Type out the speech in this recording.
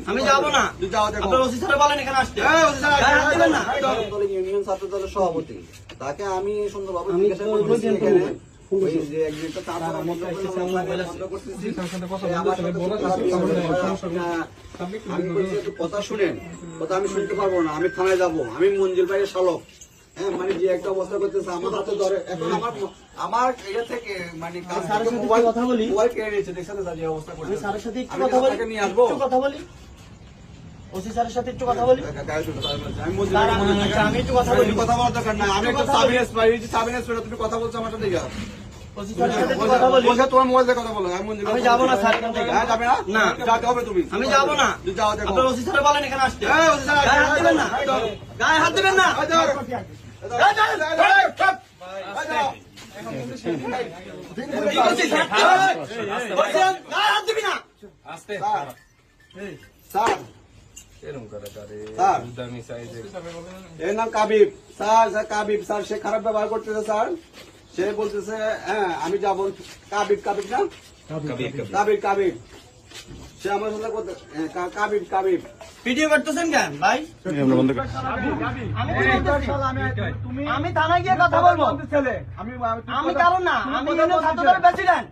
আমি যাবো না। আপনার ওসি স্যার বলেন এখানে আসতে। গায়ে হাত দিবেন না। ইউনিয়ন ছাত্র দলের সভাপতি, তাকে আমি সুন্দরভাবে জিজ্ঞাসা করতেছি এখানে ওই যে একজনটা তার মধ্যে আমি বলছি একটু কথা শুনেন, কথা আমি শুনতে পারবো না, আমি থানায় যাবো, আমি মঞ্জুর ভাইয়ের শালক। হ্যাঁ, মানে যে একটা অবস্থা করতেছে আমার হাতে ধরে, এখন আমার ইয়ে থেকে মানে কথা বলি, মোবাইল কেড়ে নিয়েছে, দেখছেন যে অবস্থা করছে। স্যারের সাথে একটু কথা বলি, নিয়ে আসবো, কথা বলি, ওসি স্যারের সাথে একটু কথা বলি। আমি একটু কথা বলি, কথা বলার দরকার না, আমি একটা সাবিনেস পাই, সাবিনেস পেলে তুমি কথা বলছো আমার সাথে। ওসি স্যারের সাথে একটু কথা বলি। তোমার মোবাইল দিয়ে কথা বলো। আমি যাবো না স্যার এখান থেকে। যাবে না? না, যাতে হবে তুমি। আমি যাবো না। যাও দেখো। আপনার ওসি স্যার বলেন এখানে আসতে। ওসি স্যার গায়ে হাত দিবেন না। গায়ে হাত দিবেন না। কি করছিস স্যার? বলছেন গায়ে হাত দিবি না। স্যার, এর নাম Kabib sir. Sir Kabib sir, সে খারাপ ব্যবহার করতেছে স্যার। সে বলতেছে হ্যাঁ আমি যাবো। কাবিব, কাবিব না, কাবিব, কাবিব, সে আমার সাথে কাবিব, কাবিব। ভিডিও করতেছেন কেন ভাই? আমি থানায় গিয়ে কথা বলবো। আমি কারণ না, আমি ছাত্রদলের প্রেসিডেন্ট।